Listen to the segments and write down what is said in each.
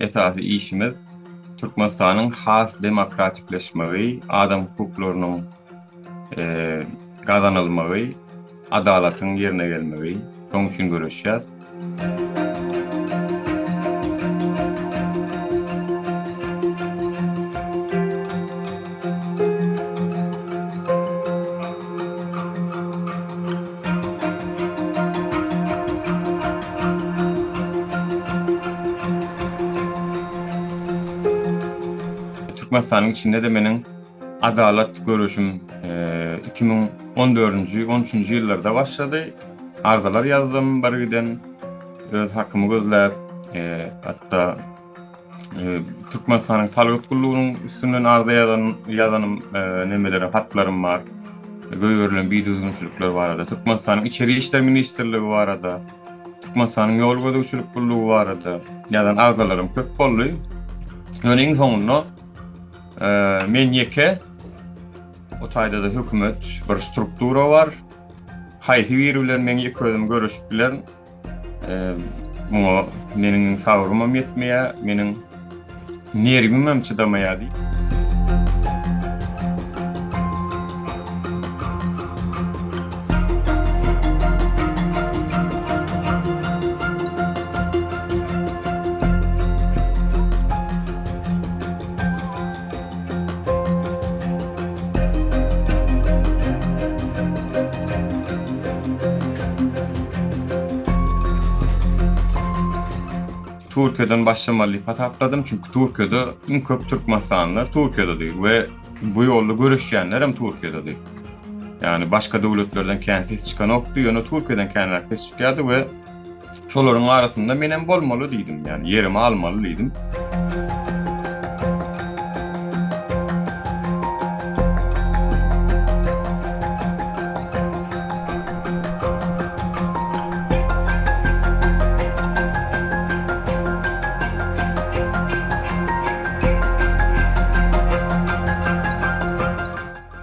esasy işimiz Türkmenistanyň has demokratikleşmegi, adam hukuklarynyň gazanylmagy, adalatyň ýerine gelmegi, şoň üçin görüşýär. Türkmenistanyň içinde de meniň adalat görüşüm 2014-nji 13-nji ýyllarda başlady. Ardalar ýazdym bargiden öz hakymy gözläp, hatda Türkmenistanyň salgyt gullugynyň üstünden arda ýazanym nemelere hatlarym bar. Göýgörilen bir düzgünçilikler barada. Türkmenistanyň içeri işler ministrligi barada. Türkmenistanyň ýol gödäwçilik gullugy barada. Ýazan ardalarym köp boldy. Ýöneň soňunda men ýeke o taýda da hökümet bir struktura bar. Haýsy biriler men ýeke özüm görüşip bilen muňa meniň sabrymam ýetmeýär, meniň nerwimem çydamaýar. Türkiýeden başlamaly tapladım çünkü Türkiýede iň köp Türkmenistanylar Türkiýededir we bu ýolda görüşýänler hem Türkiýededir. Yani başka döwletlerden kensiz çykan okdy, ýöne Türkiýeden kenler çykýardy we şolaryň arasynda men hem bolmaly diýdim, yani ýerimi almaly diýdim.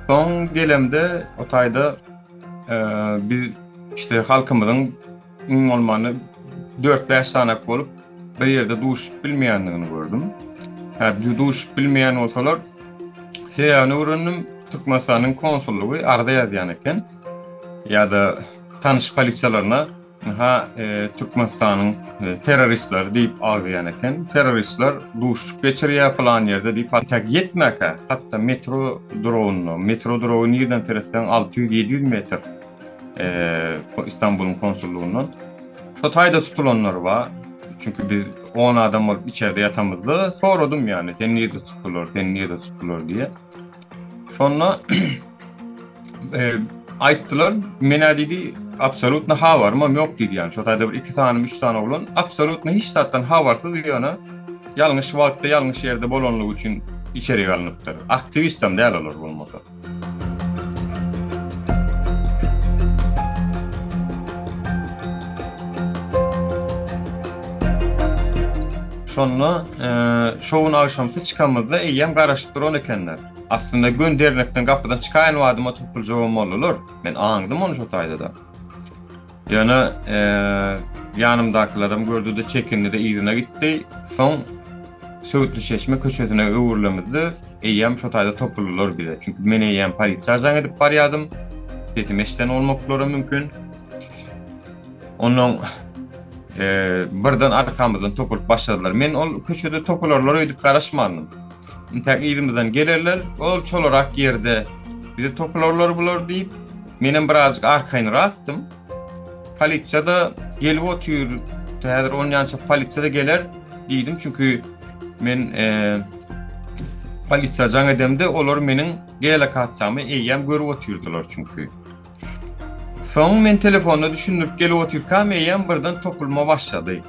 Son gelemde o taýda biz işte halkymyzyň iň bolmany 4-5 sanak bolup bir ýerde duşup bilmeýändigini gördüm. Duşup bilmeýän bolsalar şeýany öwrendim, Türkmenistanyň konsullugy arda ýazýan eken. Ýa-da tanış polisiýalaryna Türkmenistanyň terroristler diýip alýan eken. Terroristler duşup geçirýär plan ýerde diýip tak ýetmäkä. Hatda metro dronuny ýerden teresen 600-700 metr İstanbul'un konsulluğundan. Şo taýda tutulanlar bar. Çünkü biz 10 adam bolup içeride ýatamyzda soradym yani. Sen niýe tutulur diye. Şonda aýtdylar, mena diýdi absolutna habarymam ýok diýdi ýani. Şo taýda bir 2 tane 3 tane bolan absolutna hiç zatdan habarsyz ýöne ýalňyş wagtda ýalňyş ýerde bolanlygy üçin içeri alınıpdyr. Aktivistem däl olar bolmasa. Şonda şowun agşamsy çykanmazda eýem garaşyp duran ekenler. Aslında göndernekden kapıdan çıkan wadyma topuljagam bolurlar. Men aňdym onu şo taýda da. Ýöne ýanymdakylarym gördü de çekindi de ýerine gitdi. Soň Söğütlü Çeşme köçesine öwürlemedi. Eýem şo taýda topulurlar bize. Çünkü men eýem polisiýadan edip barýadym. Betim eşden olmaklary mümkin. Onuň birden arkamızdan topulup başladılar. Men ol köçede topularlar öýdüp garaşmandym. Tak ýerimizden gelerler, ol çolarak ýerde bize topularlar bular diýip menem birazjyk arkaýyna attım. Polisiýa da gelip otyr, häzir onun ýançy polisiýa da geler diýdim çünkü men polisiýa jaň edemde olar meniň gele kaçsamy eýem görüp otyrdylar çünkü. Soň men telefonu düşünüp gelip otyrkam eýem birden topulma başlady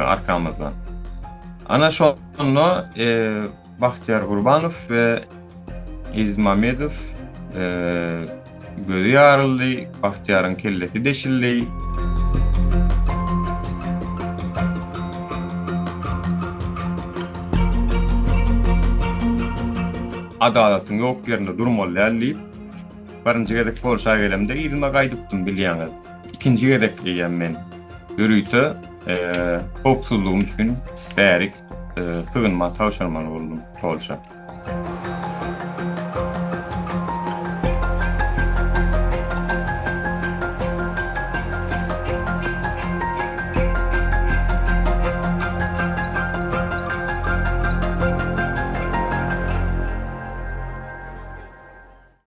arkamızdan. Ana şonda Bahtiyar Gurbanov ve İz Mamedov gözü yarıldy, Bahtiyar'ın kellesi deşildi. Adalatyň ýok ýerinde durmaly diýip birinji gerek bolsa gelemde ýerime gaýdypdym bilýäňiz. İkinji gerek diýen men. Ýürüýse Hopsuzluğum üçün bärik tygynma tawşanmaly boldum Polşa.